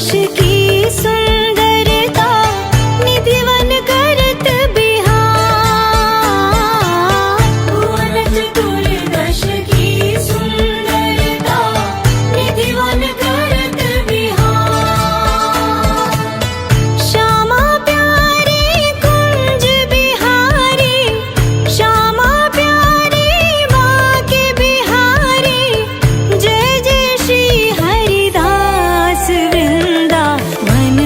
की सुंदरता निधिवन करत बिहार। भुवन चतुर्दश की सुंदरता निधिवन करत बिहार। श्यामा प्यारी कुंज बिहारी, श्यामा प्यारी बाके बिहारी। जय जय श्री हरिदास वृंदावन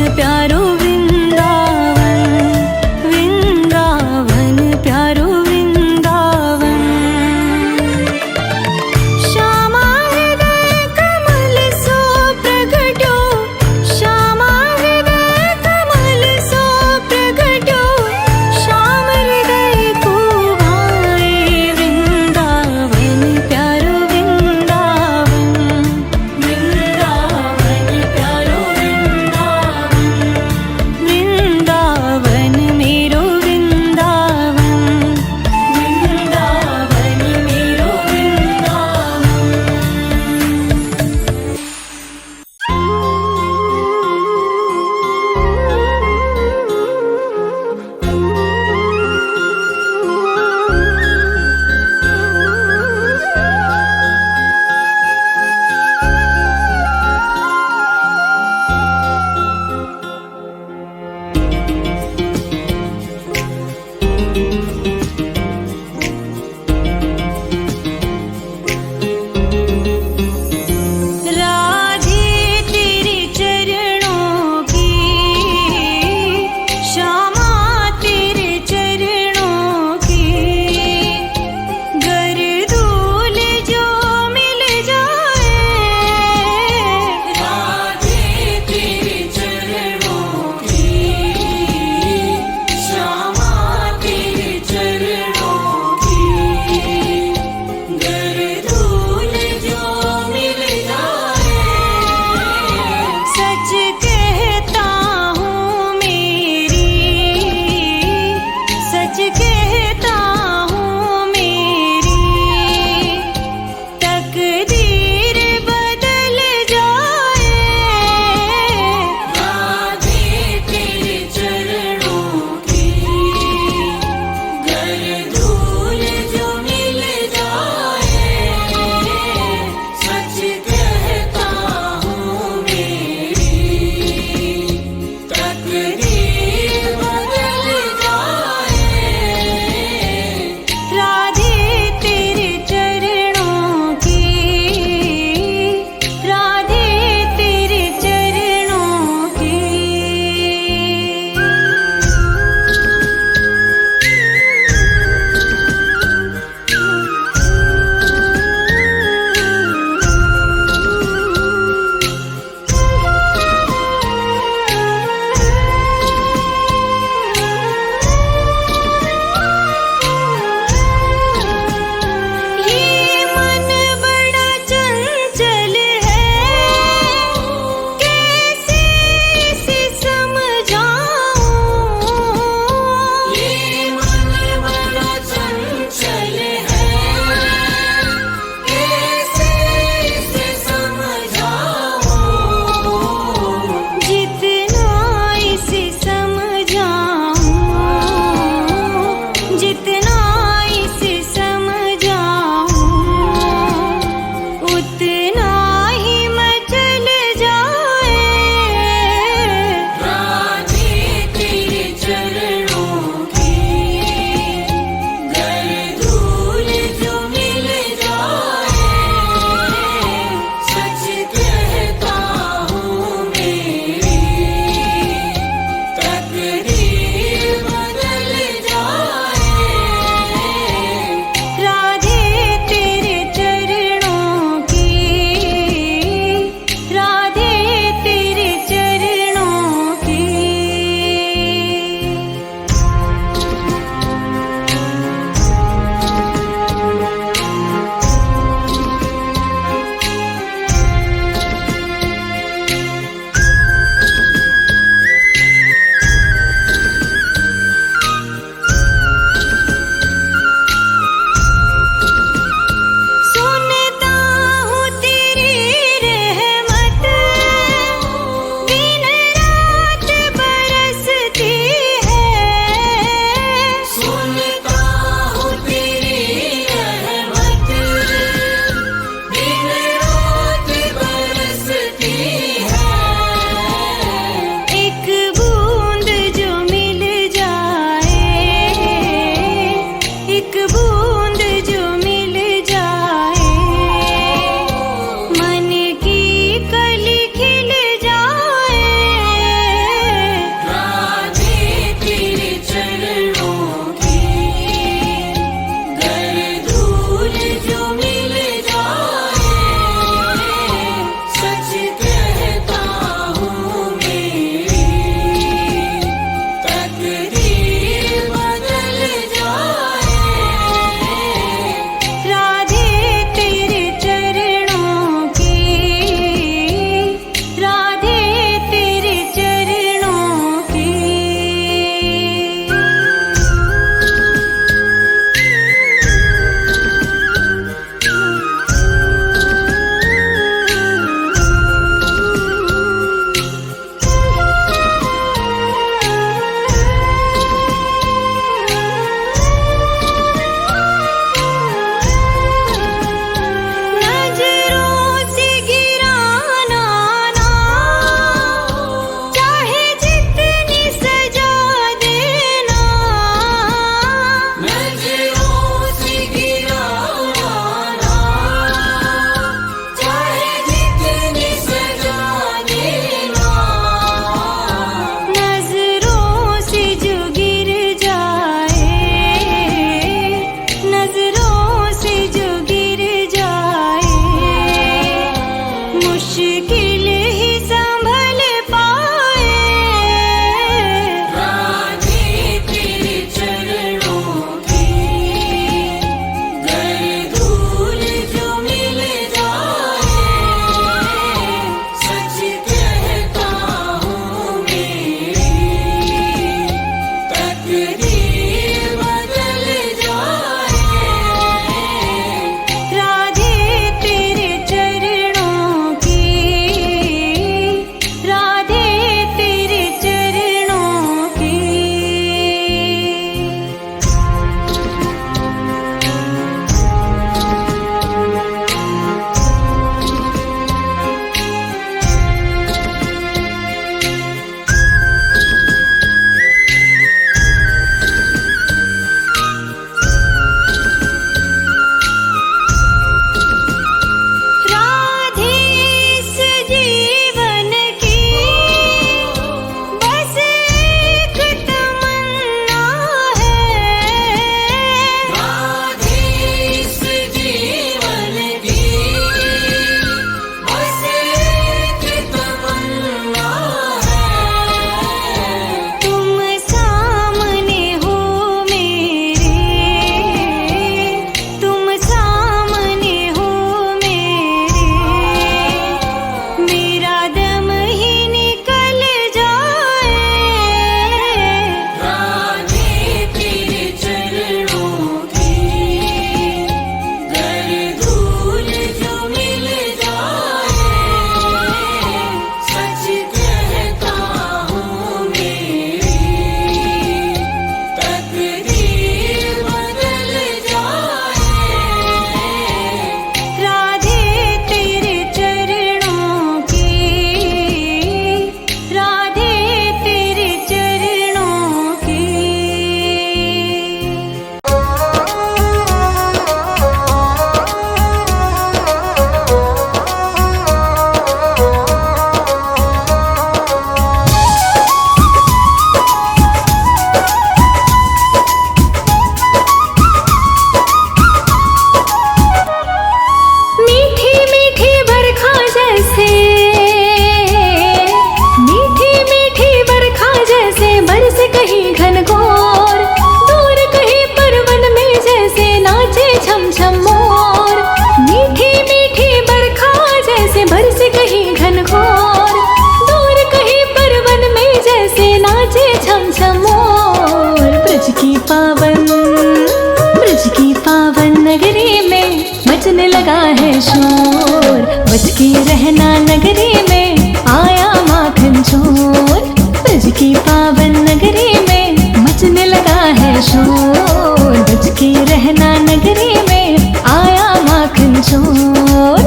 बच के रहना नगरी में आया माखन चोर। ब्रज की पावन नगरी में मचने लगा है शोर। बच के रहना नगरी में आया माखन चोर।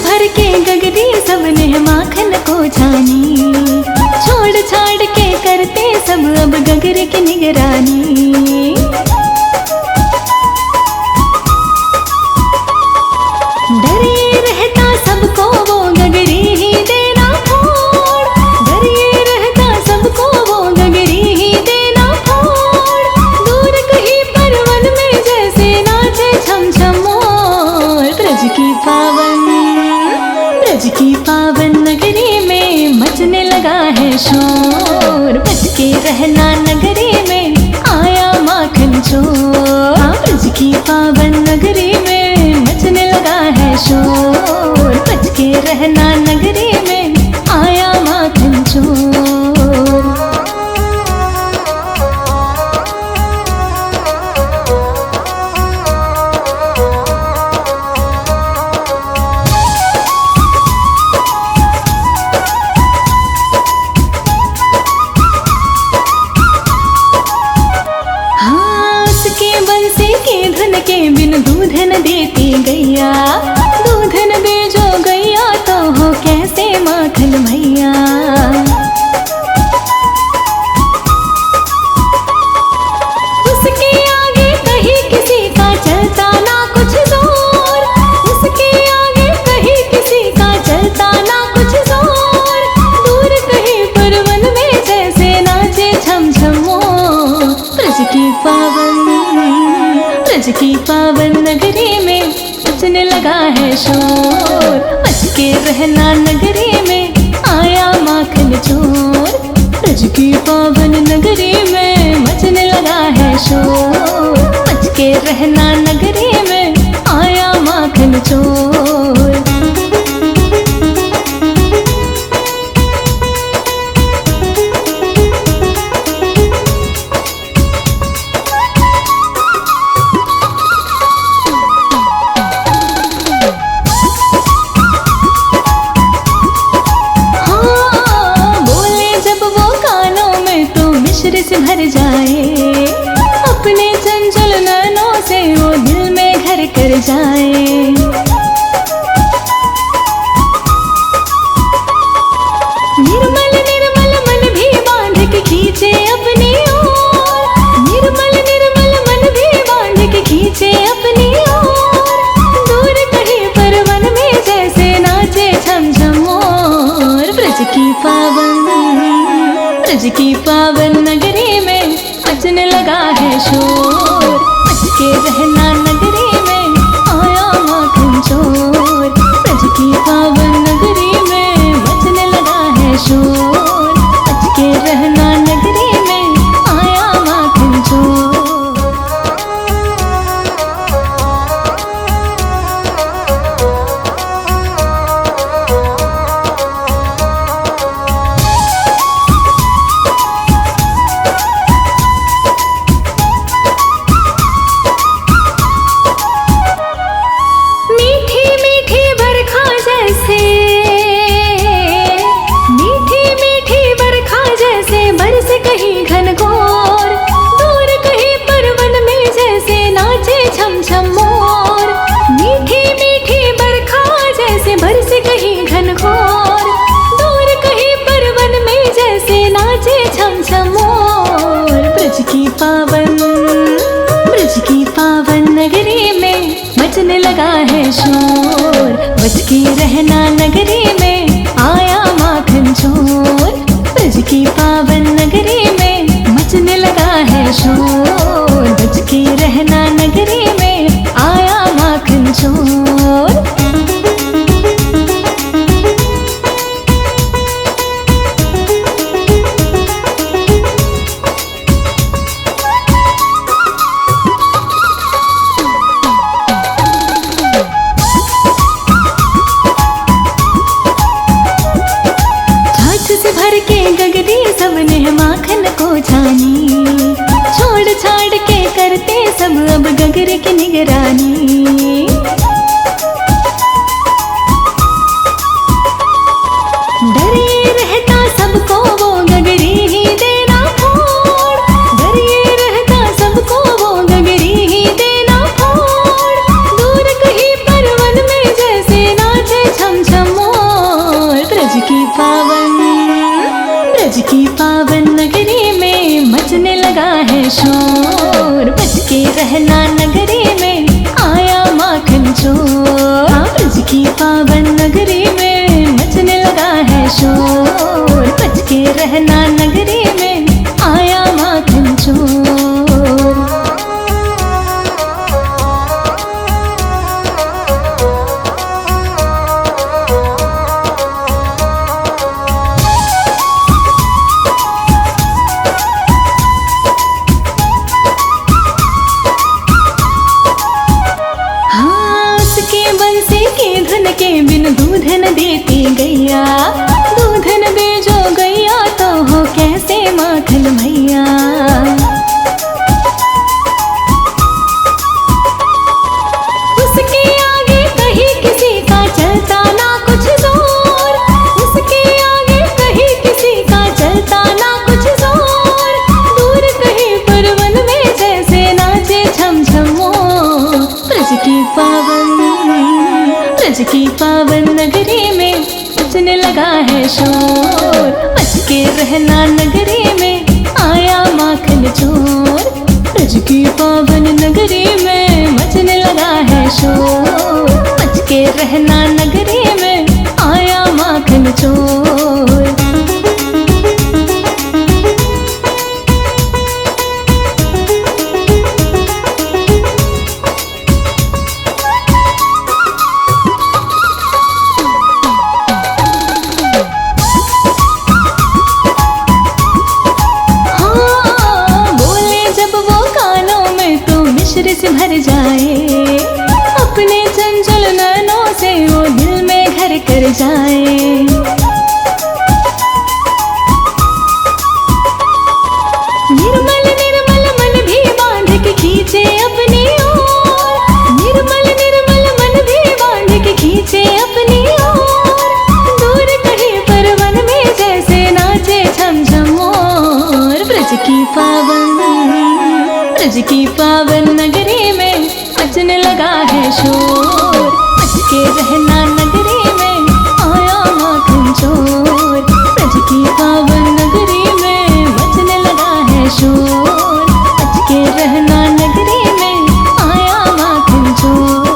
भर के गगरी सबने माखन को छानी। छोड़ छाड़ के करते सब अब गगरे की निगरानी। डरे रहता सबको वो गगरी ही देना फोड़। डरे रहता सबको वो गगरी ही देना फोड़। दूर कहीं परवन में जैसे नाचे छम छम मोर। ब्रज की पावन नगरी में मचने लगा है शोर। बच के रहना नगरी में आया माखन चोर। ब्रज की पावन नगरी में मचने लगा है शोर। बच के रहना नगरी में आया माखन चोर। के बिन दूध न देती गैया। दूध न दे जो गैया तो हो कैसे माखन भैया। उसके आगे कहीं किसी का चलता ना कुछ जोर। उसके आगे कहीं किसी का चलता ना कुछ जोर। दूर कहीं परवन में जैसे नाचे छम छम मोर। ब्रज की पावन नगरी में मचने लगा है शोर। बच के रहना नगरी में आया माखन चोर। ब्रज की पावन नगरी में मचने लगा है शोर। बच के रहना नगरी में आया माखन चोर। से भर जाए अपने चंचल नैनों से वो दिल में घर कर जाए। निर्मल निर्मल मन भी बांध के खींचे अपनी ओर। निर्मल निर्मल मन भी बांध के खींचे अपनी ओर। दूर कहीं परवन में जैसे नाचे छम छम मोर। ब्रज की पावन नगरी में मचने लगा है शोर। बच के रहना नगरी में आया माखन चोर। ब्रज की पावन नगरी में मचने लगा है शोर। बच के रहना नगरी में आया माखन चोर। ब्रज की पावन नगरी में मचने लगा है शोर। बच के रहना नगरी में आया माखन चोर। ब्रज की पावन नगरी में मचने लगा है शोर। बच के रहना नगरी में आया माखन चोर। निगरानी। डरे रहता सबको वो गगरी ही देना फोड़, डरे रहता सबको वो गगरी ही देना फोड़। दूर कहीं परवन में जैसे नाचे छम छम मोर। ब्रज की पावन नगरी में मचने लगा है शोर। बच के रहना नगरी में आया माखन चोर। ब्रज की पावन नगरी में मचने लगा है शोर। बच के रहना नगरी में आया माखन चोर। के बिन दूध न देती गैया, दूध न दे जो गैया तो हो कैसे माखन भैया। उसके आगे कहीं किसी का चलता ना कुछ जोर, उसके आगे कहीं किसी का चलता ना कुछ जोर। दूर कहीं परवन में जैसे नाचे छम छम मोर। ब्रज की पावन नगरी में मचने लगा है शोर। बच के रहना नगरी में आया माखन चोर। ब्रज की पावन नगरी में मचने लगा है शोर। बच के रहना नगरी में आया माखन चोर। से भर जाए अपने चंचल नैनों से वो दिल में घर कर जाए। निर्मल निर्मल मन भी बांध के खींचे अपनी ओर। निर्मल निर्मल मन भी बांध के खींचे अपनी ओर। दूर कहीं परवन में जैसे नाचे छम छम मोर। ब्रज की पावन नगरी में मचने लगा है शोर। बच के रहना नगरी में आया माखन चोर। ब्रज की पावन नगरी में मचने लगा है शोर। बच के रहना नगरी में आया माखन चोर।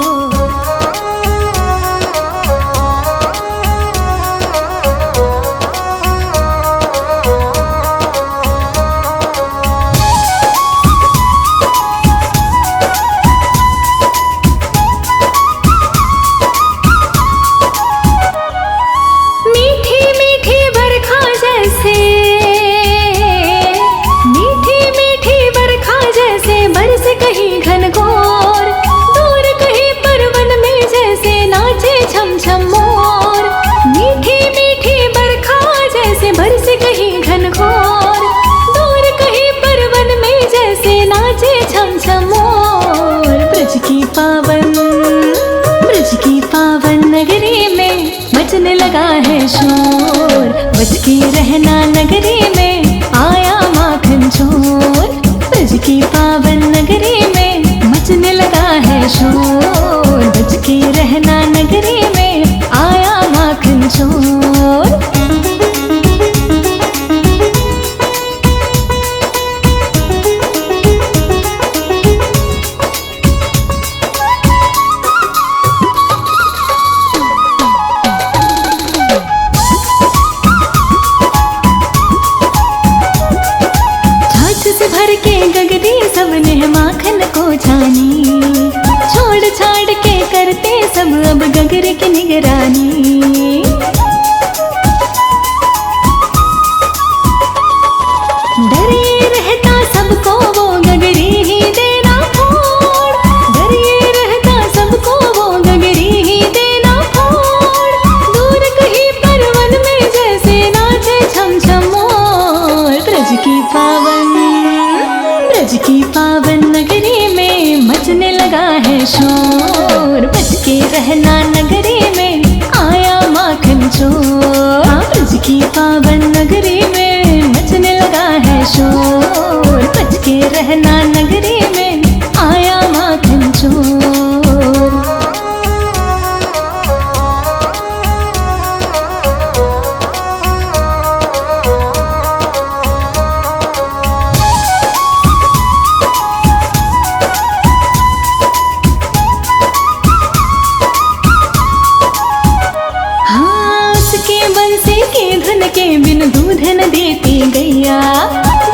ब्रज की पावन नगरी में मचने लगा है शोर। बच के रहना नगरी में आया माखन चोर। ब्रज की पावन नगरी में मचने लगा है शोर। बच के रहना नगरी में आया माखन चोर। भर के गगरी सबने माखन को जानी। छोड़ छाड़ के करते सब अब गगर की निगरानी। डरे रहता सबको वो गगरी ही देना फोड़। डरे रहता सबको वो गगरी ही देना फोड़। दूर कहीं परवन में जैसे नाचे छम छम मोर। ब्रज की पावन नगरी में मचने लगा है देती गैया,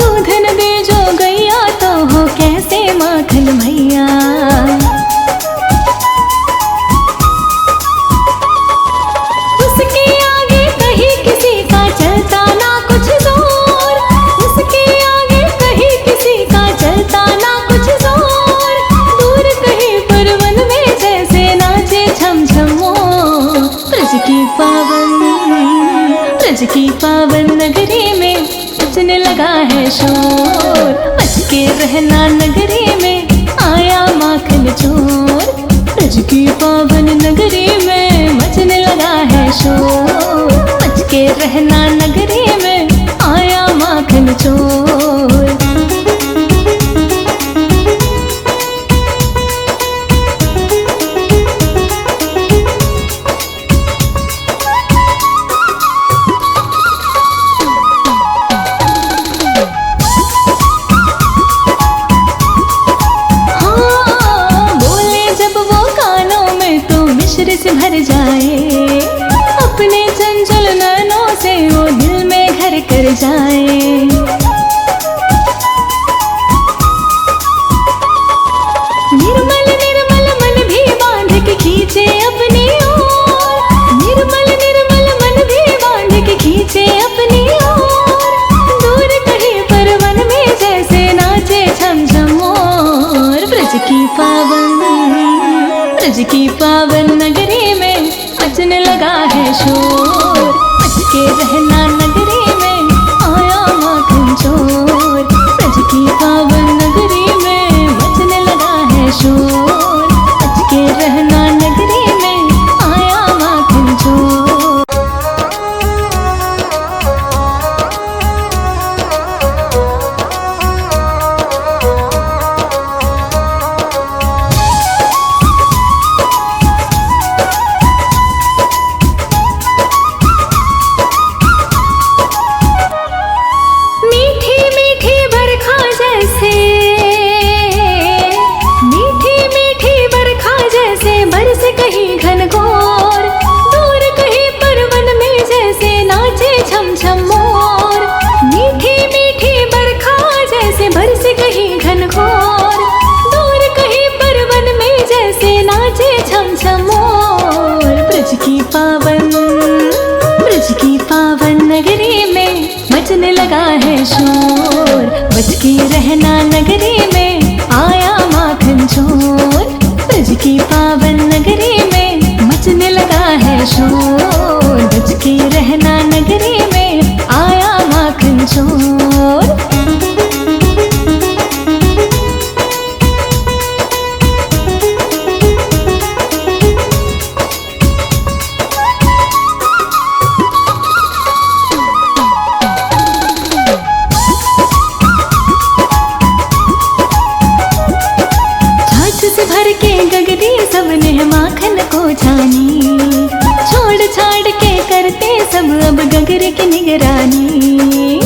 दूध न दे जो गैया तो हो कैसे माखन भैया। उसके आगे कहीं किसी का चलता ना कुछ जोर, उसके आगे कहीं किसी का चलता ना कुछ जोर, दूर कहीं पर वन में जैसे नाचे छम छम मोर। ब्रज की पावन नगरी में मचने लगा है शोर, बच के रहना नगरी में आया माखन चोर। ब्रज की पावन नगरी में मचने लगा है शोर, बच के रहना नगरी में आया माखन चोर। से भर जाए अपने चंचल नैनों से वो दिल में घर कर जाए। निर्मल निर्मल मन भी बांध के खींचे अपनी ओर, निर्मल निर्मल मन भी बांध के खींचे अपनी ओर, दूर कहीं पर वन में जैसे नाचे छम छम मोर। ब्रज की पावन नगरी में मचने लगा है शोर, बच के रहना नगरी में आया माखन चोर। ब्रज की पावन नगरी में मचने लगा है शोर, बच के रहना नगरी में आया माखन चोर। कहीं घनघोर, दूर कहीं पर वन में जैसे नाचे छम छम मोर। मीठी मीठी बरखा जैसे बरसे कहीं घनघोर, दूर कहीं पर वन में जैसे नाचे छम छम मोर। ब्रज की पावन नगरी में मचने लगा है शोर, बच के रहना नगरी में आया माखन चोर। ब्रज की पावन नगरी में मचने लगा है शोर, बच के रहना नगरी में आया माखन चोर। से भर के गगरी सबने माखन को छानी, छोड़ छाड़ के करते सब अब गगरे की निगरानी।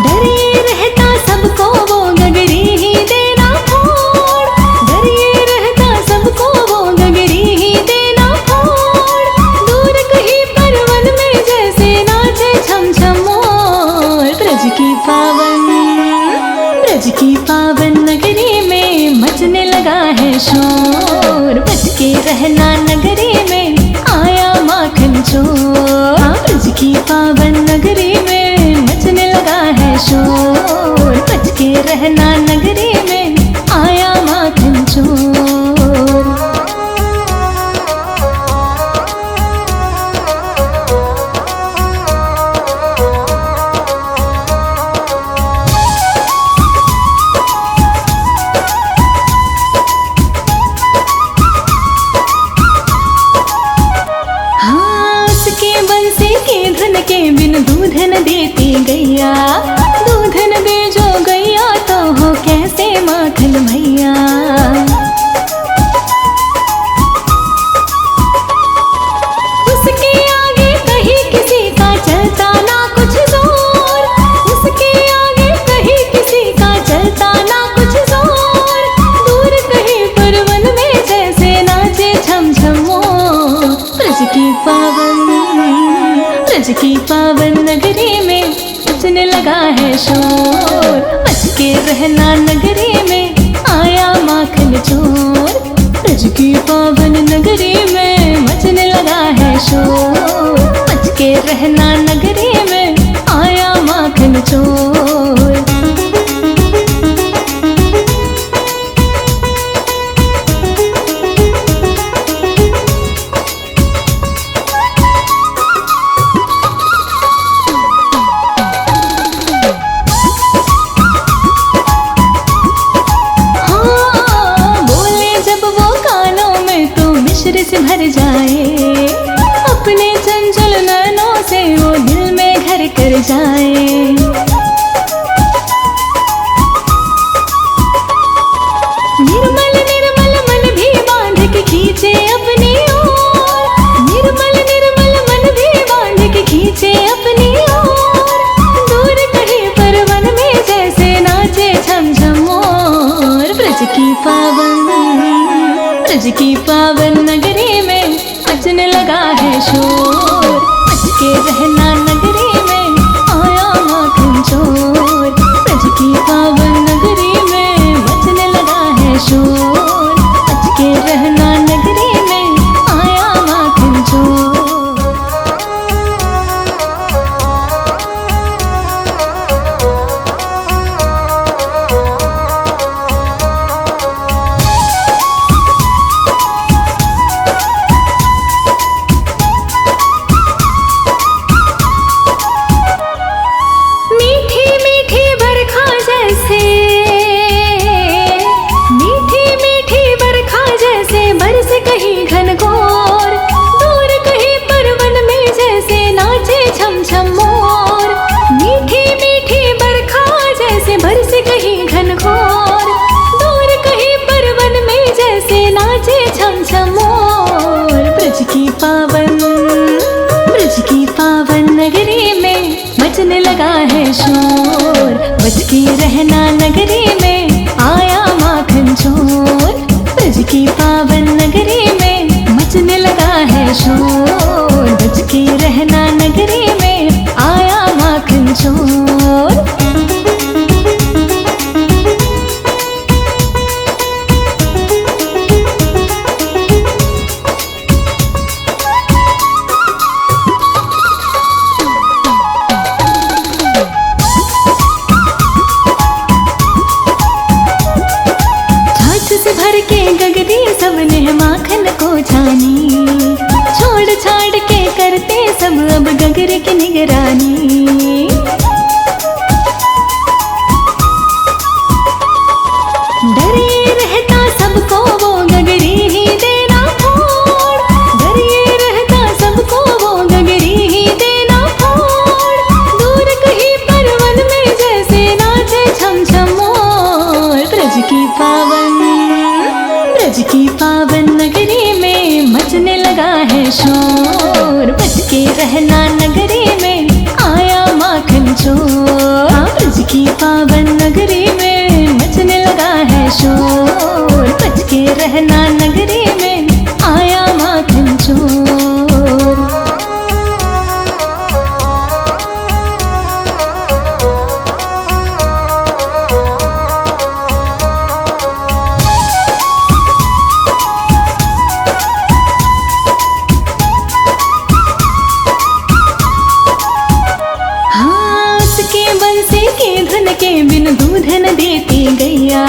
डरे रहता सबको वो गगरी ही देना फोड़, डरे रहता सबको वो गगरी ही देना फोड़, दूर कहीं पर वन में जैसे नाचे छम छम मोर। ब्रज की पावन नगरी में मचने लगा है शोर, बच के रहना नगरी में आया माखन चोर। ब्रज की पावन नगरी में मचने लगा है शोर, बच के रहना नगरी में आया माखन चोर। ब्रज की पावन नगरी में मचने लगा है शोर। बच के रहना नगरी में आया माखन चोर। ब्रज की पावन नगरी में मचने लगा है शोर। बच के रहना नगरी में आया माखन चोर। से भर जाए अपने चंचल नैनों से वो दिल में घर कर जाए। निर्मल निर्मल मन भी बांध के खींचे अपनी ओर। निर्मल निर्मल मन भी बांध के खींचे अपनी ओर। दूर कहीं पर वन में जैसे नाचे झम झम मोर। ब्रज की पावन नगरी में मचने लगा है शोर। बच के रहना नगरी में आया माखन चोर। ब्रज की पावन नगरी में मचने लगा है शोर। बच के रहना नगरी में आया माखन चोर। ब्रज की पावन नगरी में मचने लगा है शोर। बच के रहना नगरी में आया माखन चोर। ब्रज की पावन नगरी में मचने लगा है शोर। बच के रहना नगरी में आया माखन चोर। भर के गगरी सबने माखन को छानी। छोड़ छाड़ के करते सब अब गगर की निगरानी। डरे रहता सबको वो गगरी ही देना फोड़। डरे रहता सबको वो गगरी ही देना फोड़। दूर कहीं पर वन में जैसे नाचे छम छम मोर। ब्रज की पावन नगरी में मचने लगा है शोर। बच के रहना नगरी में आया माखन चोर। ब्रज की पावन नगरी में मचने लगा है शोर। बच के रहना नगरी में आया माखन चोर। के बिन दूधन देती गैया।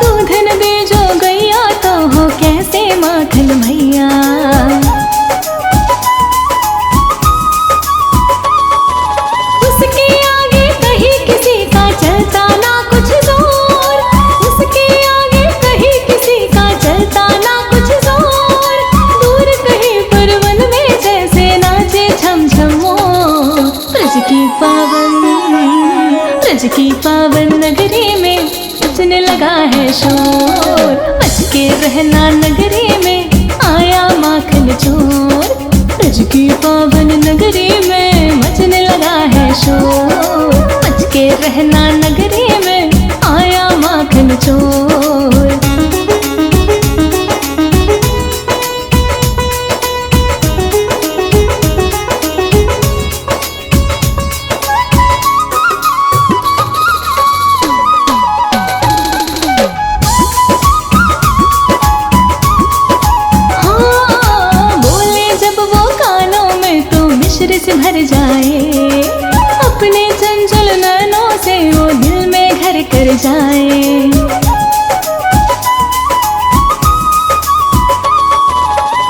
दूधन दे जो गैया तो हो कैसे माखन भैया। उसके आगे कहीं किसी का चलता ना कुछ जोर। उसके आगे कहीं किसी का चलता ना कुछ जोर। दूर कहीं पर वन में जैसे नाचे छम छम मोर। ब्रज की पावन नगरी में मचने लगा है शोर। बच के रहना नगरी में आया माखन चोर। ब्रज की पावन नगरी में मचने लगा है शोर। बच के रहना नगरी में आया माखन चोर। भर जाए, अपने चंचल नैनों से वो दिल में घर कर जाए।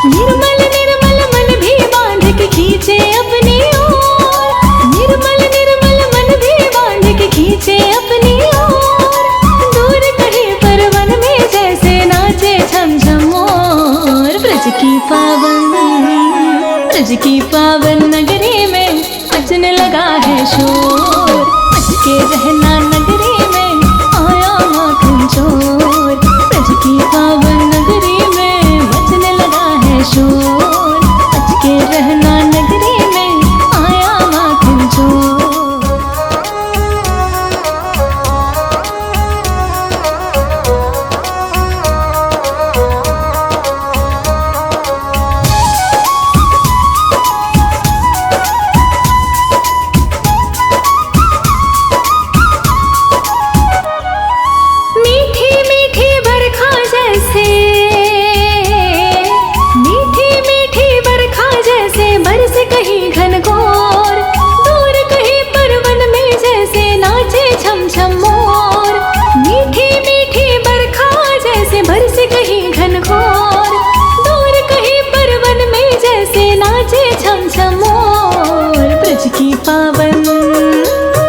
निर्मल निर्मल मन भी बांध के खींचे अपनी ओर, निर्मल निर्मल मन भी बांध के खींचे अपनी ओर। दूर कहीं पर वन में जैसे नाचे छम छम मोर। ब्रज की पावन नगरी में मचने लगा है शोर। मच के रहना नगरी में आया माखन चोर। ब्रज की पावन नगरी में मचने लगा है शोर। मच के रहना नगरी में आया माखन चोर।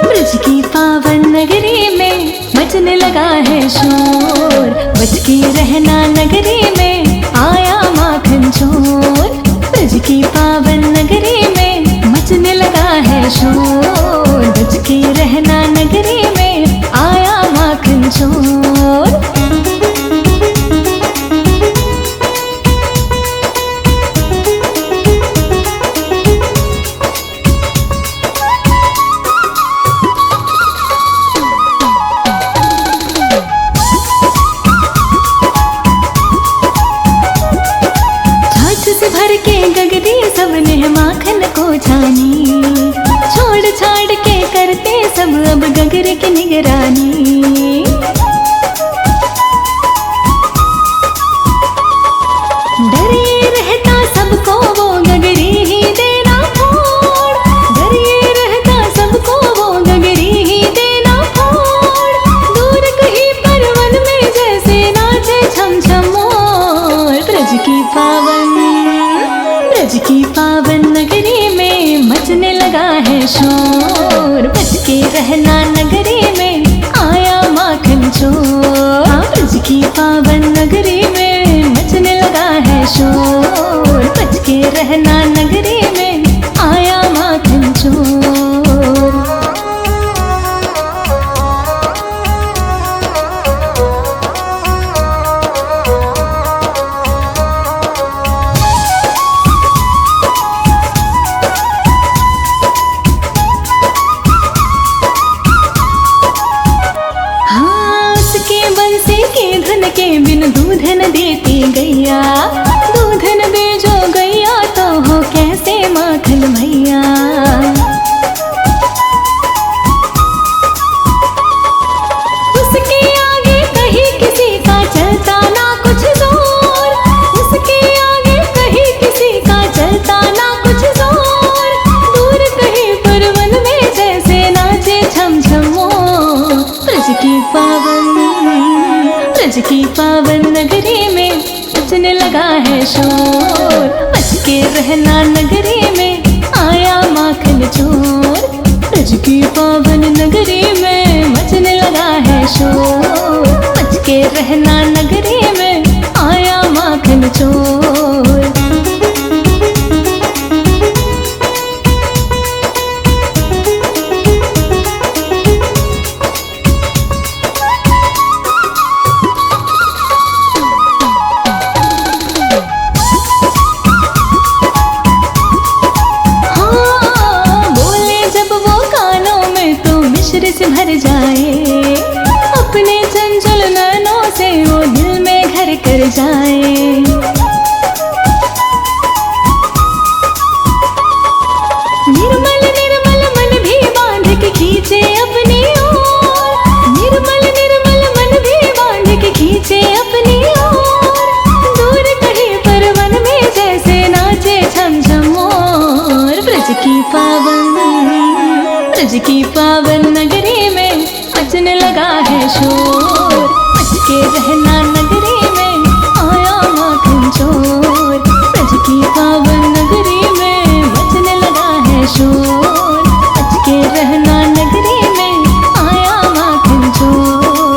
ब्रज की पावन नगरी में मचने लगा है शोर। बच के रहना नगरी में आया माखन चोर। ब्रज की पावन नगरी में मचने लगा है शोर। बच के रहना नगरी में आया माखन चोर। भर के गगरी सबने माखन को छानी, छोड़ छाड़ के करते सब अब गगरे की निगरानी। डरे रहता सबको वो गगरी ही देना फोड़। डरे रहता सबको वो गगरी ही देना फोड़। दूर कहीं पर वन में जैसे नाचे छम छम मोर। ब्रज की पावन नगरी में मचने लगा है शोर। बच के रहना नगरी में आया माखन चोर। ब्रज की पावन नगरी में मचने लगा है शोर। बच के रहना नगरी में आया माखन चोर। के बिन दूध न देती गैया, दूध न दे जो गैया तो हो कैसे माखन भैया। उसके आगे कहीं किसी का चलता ना कुछ जोर। उसके आगे कहीं किसी का चलता ना कुछ जोर। दूर कहीं पर वन में जैसे नाचे छम छम मोर। ब्रज की पावन नगरी में मचने लगा है शोर। बच के रहना नगरी में आया माखन चोर। ब्रज की पावन नगरी में मचने लगा है शोर। बच के रहना नगरी में आया माखन चोर। से भर जाए, अपने चंचल नैनों से वो दिल में ब्रज की पावन नगरी में मचने लगा है शोर।